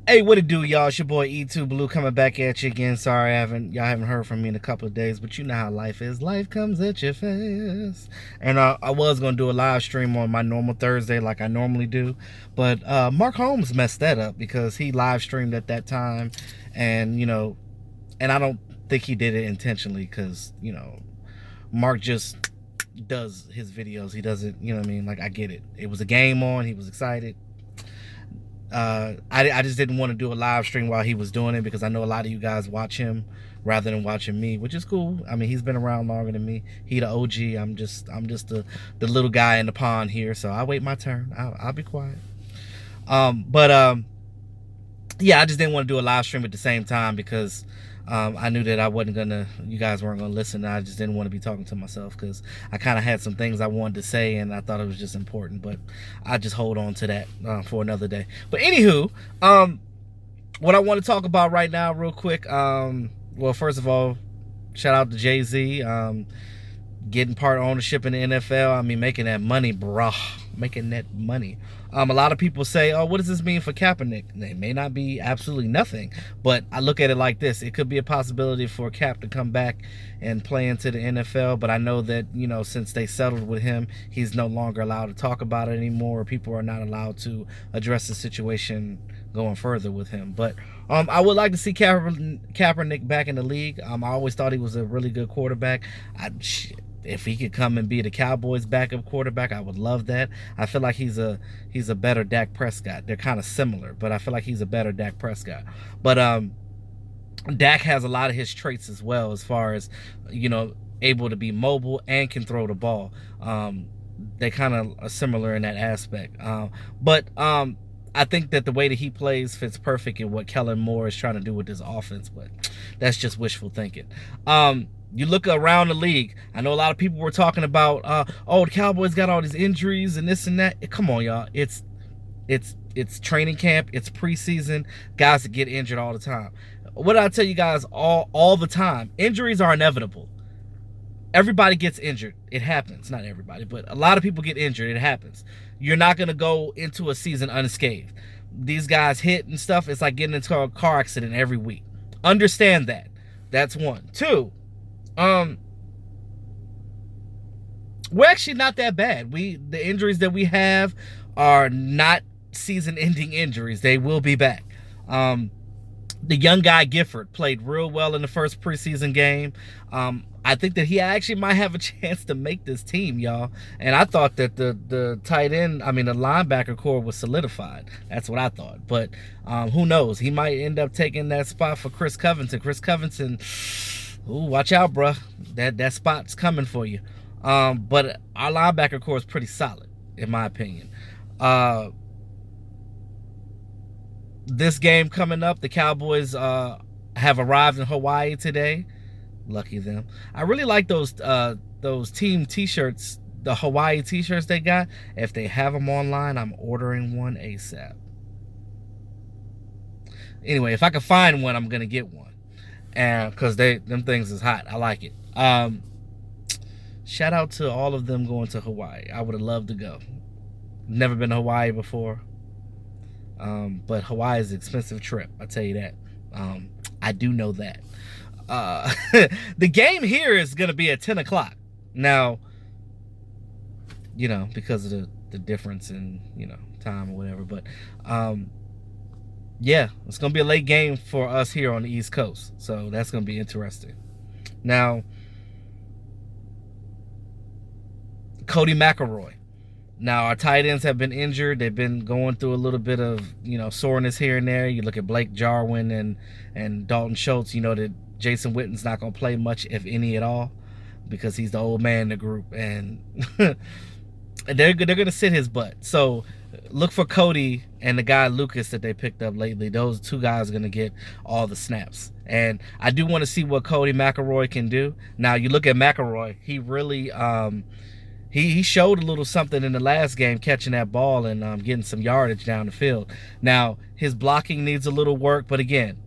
Hey, what it do, y'all? It's your boy E2 Blue coming back at you again. Sorry, y'all haven't heard from me in a couple of days, but you know how life is. Life comes at you fast. And I was gonna do a live stream on my normal Thursday, like I normally do, but Mark Holmes messed that up because he live streamed at that time, and and I don't think he did it intentionally because Mark just does his videos. He doesn't, you know what I mean? Like, I get it. It was a game on. He was excited. I just didn't want to do a live stream while he was doing it because I know a lot of you guys watch him rather than watching me, which is cool. I mean, he's been around longer than me. He the OG. I'm just the little guy in the pond here. So I wait my turn. I'll be quiet. But yeah, I just didn't want to do a live stream at the same time because I knew that you guys weren't gonna listen. I just didn't want to be talking to myself because I kind of had some things I wanted to say and I thought it was just important. But I just hold on to that for another day. But anywho, what I want to talk about right now, real quick. Well, first of all, shout out to Jay-Z. Getting part ownership in the NFL. I mean, making that money, bruh. Making that money. A lot of people say, oh, what does this mean for Kaepernick? It may not be absolutely nothing, but I look at it like this. It could be a possibility for Cap to come back and play into the NFL, but I know that, since they settled with him, he's no longer allowed to talk about it anymore. People are not allowed to address the situation going further with him. But I would like to see Kaepernick back in the league. I always thought he was a really good quarterback. If he could come and be the Cowboys backup quarterback, I would love that. I feel like he's a better Dak Prescott. They're kind of similar, but I feel like he's a better Dak Prescott. But Dak has a lot of his traits as well, as far as able to be mobile and can throw the ball. They kind of are similar in that aspect. But I think that the way that he plays fits perfect in what Kellen Moore is trying to do with his offense, but that's just wishful thinking. You look around the league. I know a lot of people were talking about, oh, the Cowboys got all these injuries and this and that. Come on, y'all. It's training camp. It's preseason. Guys that get injured all the time. What did I tell you guys all the time? Injuries are inevitable. Everybody gets injured. It happens. Not everybody, but a lot of people get injured. It happens. You're not going to go into a season unscathed. These guys hit and stuff. It's like getting into a car accident every week. Understand that. That's one. Two, we're actually not that bad. The injuries that we have are not season-ending injuries. They will be back. The young guy Gifford played real well in the first preseason game. I think that he actually might have a chance to make this team, y'all. And I thought that the tight end, the linebacker core was solidified. That's what I thought. But who knows? He might end up taking that spot for Chris Covington. Chris Covington, ooh, watch out, bruh. That spot's coming for you. But our linebacker core is pretty solid, in my opinion. This game coming up, the Cowboys have arrived in Hawaii today. Lucky them. I really like those team t-shirts, the Hawaii t-shirts they got. If they have them online, I'm ordering one ASAP. Anyway, if I can find one, I'm gonna get one, and because them things is hot. I like it. Shout out to all of them going to Hawaii. I would have loved to go. Never been to Hawaii before. But Hawaii is an expensive trip, I'll tell you that. I do know that. The game here is going to be at 10 o'clock. Now, because of the difference in, time or whatever. But, yeah, it's going to be a late game for us here on the East Coast. So that's going to be interesting. Now, Cody McElroy. Now, our tight ends have been injured. They've been going through a little bit of, soreness here and there. You look at Blake Jarwin and Dalton Schultz, that Jason Witten's not going to play much, if any at all, because he's the old man in the group. And they're going to sit his butt. So look for Cody and the guy Lucas that they picked up lately. Those two guys are going to get all the snaps. And I do want to see what Cody McElroy can do. Now, you look at McElroy. He really... He showed a little something in the last game, catching that ball and getting some yardage down the field. Now, his blocking needs a little work, but again,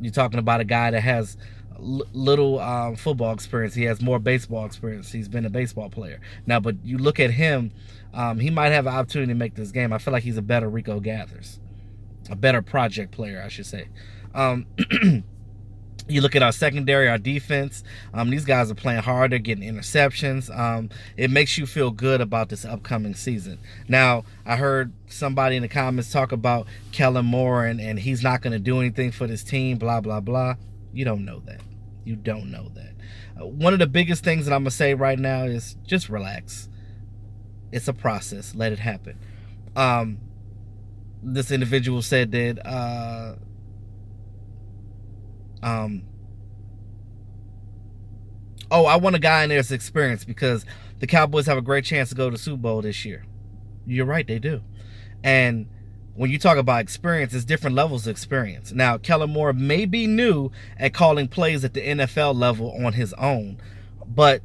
you're talking about a guy that has little football experience. He has more baseball experience. He's been a baseball player. Now, but you look at him, he might have an opportunity to make this game. I feel like he's a better Rico Gathers. a better project player, I should say. You look at our secondary, our defense. These guys are playing hard. They're getting interceptions. It makes you feel good about this upcoming season. Now, I heard somebody in the comments talk about Kellen Moore and he's not going to do anything for this team, blah, blah, blah. You don't know that. You don't know that. One of the biggest things that I'm going to say right now is just relax. It's a process. Let it happen. This individual said that I want a guy in there's experience because the Cowboys have a great chance to go to the Super Bowl this year. You're right, they do. And when you talk about experience, it's different levels of experience. Now, Kellen Moore may be new at calling plays at the NFL level on his own, but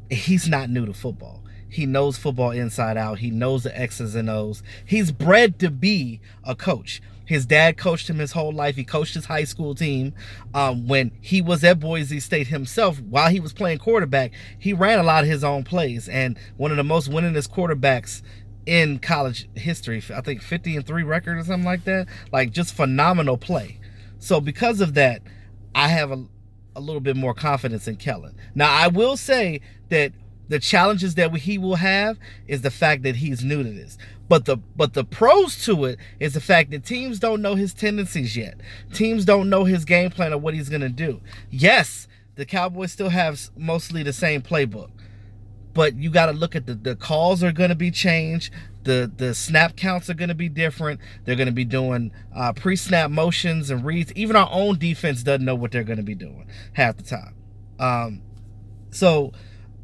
he's not new to football. He knows football inside out. He knows the X's and O's. He's bred to be a coach. His dad coached him his whole life. He coached his high school team. When he was at Boise State himself, while he was playing quarterback, he ran a lot of his own plays. And one of the most winningest quarterbacks in college history, I think 50-3 record or something like that. Like, just phenomenal play. So because of that, I have a little bit more confidence in Kellen. Now, I will say that the challenges that he will have is the fact that he's new to this. But the pros to it is the fact that teams don't know his tendencies yet. Teams don't know his game plan or what he's going to do. Yes, the Cowboys still have mostly the same playbook. But you got to look at the calls are going to be changed. The snap counts are going to be different. They're going to be doing pre-snap motions and reads. Even our own defense doesn't know what they're going to be doing half the time. So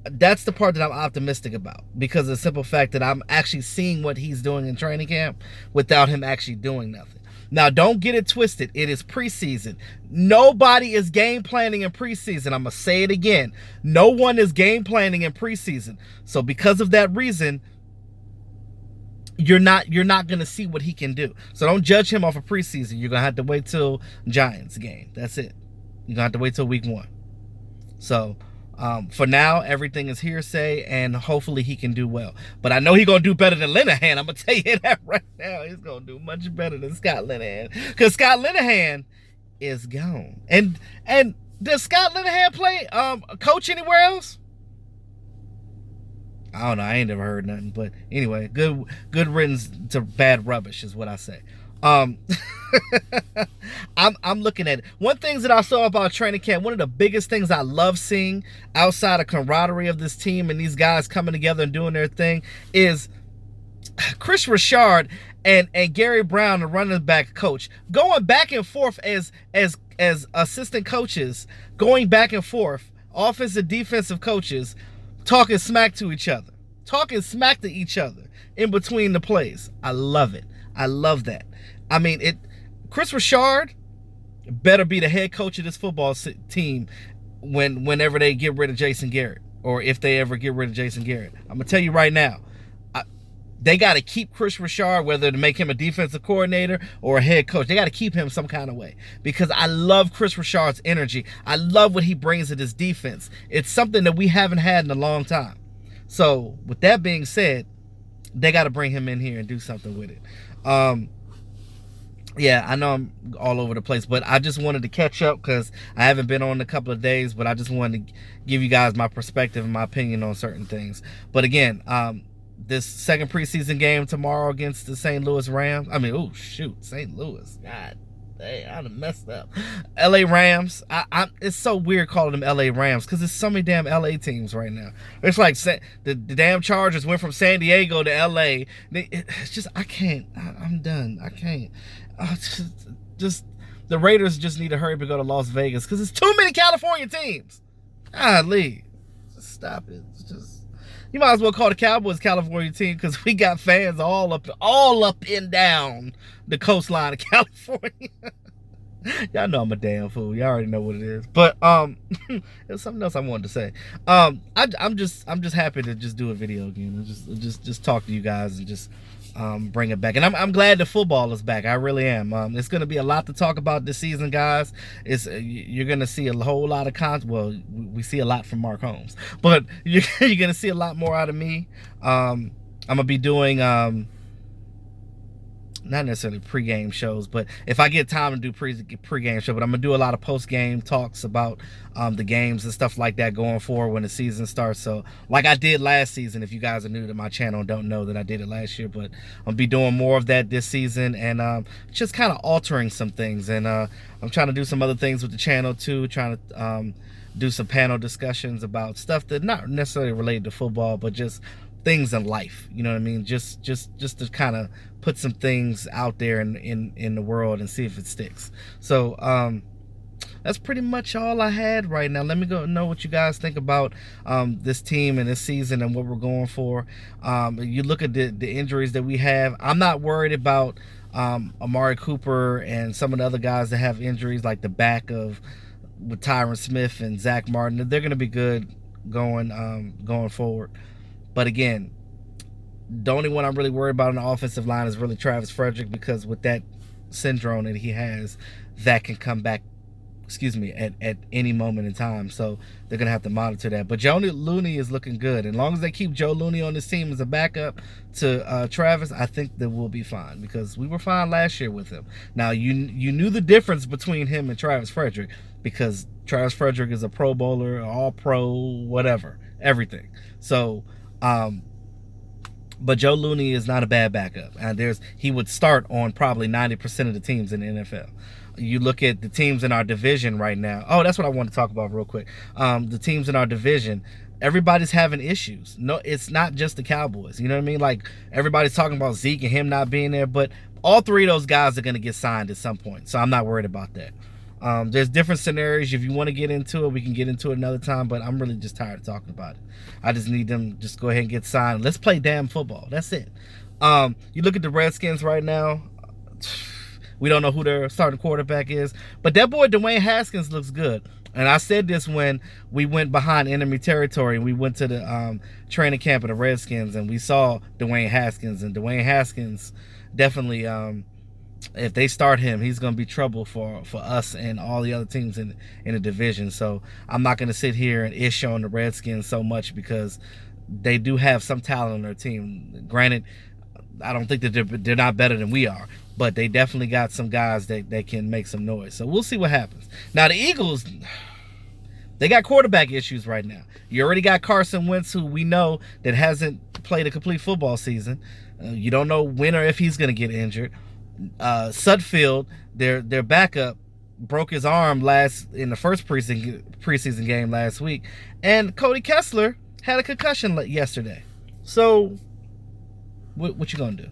that's the part that I'm optimistic about, because of the simple fact that I'm actually seeing what he's doing in training camp without him actually doing nothing. Now, don't get it twisted. It is preseason. Nobody is game planning in preseason. I'm going to say it again. No one is game planning in preseason. So because of that reason, you're not going to see what he can do. So don't judge him off of preseason. You're going to have to wait till Giants game. That's it. You're going to have to wait till week 1. So for now, everything is hearsay, and hopefully he can do well. But I know he's going to do better than Linehan. I'm going to tell you that right now. He's going to do much better than Scott Linehan, because Scott Linehan is gone. And does Scott Linehan play coach anywhere else? I don't know. I ain't never heard nothing. But anyway, good riddance to bad rubbish is what I say. I'm looking at it. One thing that I saw about training camp, one of the biggest things I love seeing outside of camaraderie of this team and these guys coming together and doing their thing, is Chris Richard and Gary Brown, the running back coach, going back and forth as assistant coaches, going back and forth, offensive, defensive coaches, talking smack to each other in between the plays. I love it. I love that. I mean, Chris Richard better be the head coach of this football team whenever they get rid of Jason Garrett, or if they ever get rid of Jason Garrett. I'm going to tell you right now, they got to keep Chris Richard, whether to make him a defensive coordinator or a head coach. They got to keep him some kind of way, because I love Chris Richard's energy. I love what he brings to this defense. It's something that we haven't had in a long time. So with that being said, they got to bring him in here and do something with it. Yeah, I know I'm all over the place, but I just wanted to catch up because I haven't been on in a couple of days, but I just wanted to give you guys my perspective and my opinion on certain things. But again, this second preseason game tomorrow against the St. Louis Rams. I mean, oh, shoot, St. Louis. God dang, I done messed up. LA Rams. It's so weird calling them LA Rams because there's so many damn LA teams right now. It's like the damn Chargers went from San Diego to LA. It's just, I can't. I'm done. I can't. Just the Raiders just need to hurry up and go to Las Vegas because there's too many California teams. Golly, just stop it. It's just, you might as well call the Cowboys California team, because we got fans all up and down the coastline of California. Y'all know I'm a damn fool. Y'all already know what it is. But there's something else I wanted to say. I'm just happy to just do a video again and just talk to you guys and just bring it back. And I'm glad the football is back. I really am. It's going to be a lot to talk about this season, guys. You're going to see a whole lot of well, we see a lot from Mark Holmes, but you're going to see a lot more out of me. I'm going to be doing not necessarily pregame shows, but if I get time to do pregame show, but I'm gonna do a lot of postgame talks about the games and stuff like that going forward when the season starts. So like I did last season, if you guys are new to my channel and don't know that I did it last year, but I'll be doing more of that this season, and just kind of altering some things, and I'm trying to do some other things with the channel too, trying to do some panel discussions about stuff that not necessarily related to football, but just things in life, you know what I mean? Just to kind of put some things out there in the world and see if it sticks. So that's pretty much all I had right now. Let me go know what you guys think about this team and this season and what we're going for. You look at the injuries that we have. I'm not worried about Amari Cooper and some of the other guys that have injuries, like the back of with Tyron Smith and Zach Martin. They're going to be good going forward. But again, the only one I'm really worried about on the offensive line is really Travis Frederick, because with that syndrome that he has, that can come back, at any moment in time. So they're going to have to monitor that. But Joe Looney is looking good. And as long as they keep Joe Looney on this team as a backup to Travis, I think that we'll be fine, because we were fine last year with him. Now, you knew the difference between him and Travis Frederick, because Travis Frederick is a Pro Bowler, All-Pro, whatever, everything. So, but Joe Looney is not a bad backup, and he would start on probably 90% of the teams in the NFL. You look at the teams in our division right now. Oh, that's what I want to talk about real quick. The teams in our division, everybody's having issues. No, it's not just the Cowboys. You know what I mean? Like, everybody's talking about Zeke and him not being there, but all three of those guys are going to get signed at some point, so I'm not worried about that. There's different scenarios. If you want to get into it, we can get into it another time, but I'm really just tired of talking about it. I just need them to just go ahead and get signed. Let's play damn football. That's it. You look at the Redskins right now. We don't know who their starting quarterback is, but that boy Dwayne Haskins looks good. And I said this when we went behind enemy territory. We went to the training camp of the Redskins, and we saw Dwayne Haskins. And Dwayne Haskins definitely, if they start him, he's going to be trouble for us and all the other teams in the division. So I'm not going to sit here and ish on the Redskins so much, because they do have some talent on their team. Granted, I don't think that they're not better than we are, but they definitely got some guys that can make some noise. So we'll see what happens. Now, the Eagles, they got quarterback issues right now. You already got Carson Wentz, who we know that hasn't played a complete football season. You don't know when or if he's going to get injured. Sudfeld, their backup, broke his arm in the first preseason game last week, and Cody Kessler had a concussion yesterday. So what you gonna do?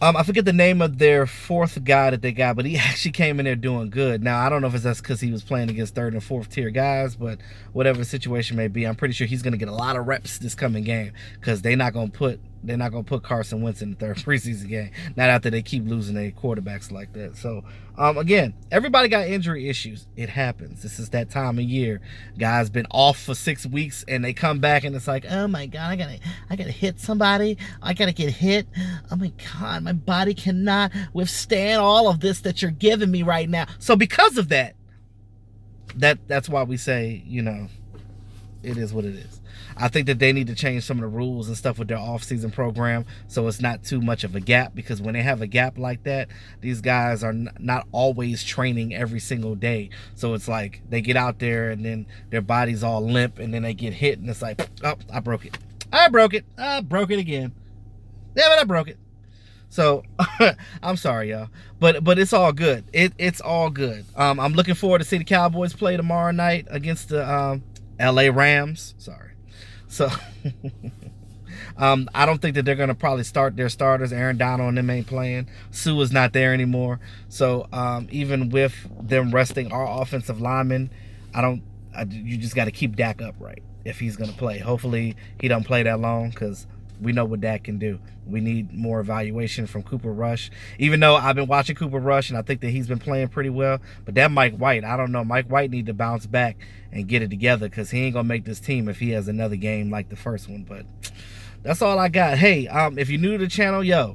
I forget the name of their fourth guy that they got, but he actually came in there doing good. Now, I don't know if that's because he was playing against third and fourth tier guys, but whatever the situation may be, I'm pretty sure he's going to get a lot of reps this coming game, because they're not going to put Carson Wentz in the third preseason game, not after they keep losing their quarterbacks like that. So, again, everybody got injury issues. It happens. This is that time of year. Guys been off for 6 weeks, and they come back, and it's like, oh my God, I gotta hit somebody. I gotta get hit. Oh my God, my body cannot withstand all of this that you're giving me right now. So because of that's why we say, it is what it is. I think that they need to change some of the rules and stuff with their off-season program, so it's not too much of a gap, because when they have a gap like that, these guys are not always training every single day. So it's like they get out there and then their body's all limp, and then they get hit, and it's like, oh, I broke it. I broke it again. Damn it, I broke it. So I'm sorry, y'all, but it's all good. It's all good. I'm looking forward to see the Cowboys play tomorrow night against the LA Rams. Sorry. So I don't think that they're going to probably start their starters. Aaron Donald and them ain't playing. Sue is not there anymore. So even with them resting our offensive linemen, you just got to keep Dak upright if he's going to play. Hopefully he don't play that long, because we know what Dak can do. We need more evaluation from Cooper Rush. Even though I've been watching Cooper Rush, and I think that he's been playing pretty well. But that Mike White, I don't know. Mike White need to bounce back and get it together, because he ain't going to make this team if he has another game like the first one. But that's all I got. Hey, if you're new to the channel,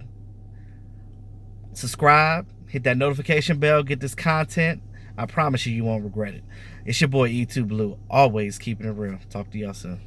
subscribe, hit that notification bell, get this content. I promise you won't regret it. It's your boy E2 Blue, always keeping it real. Talk to y'all soon.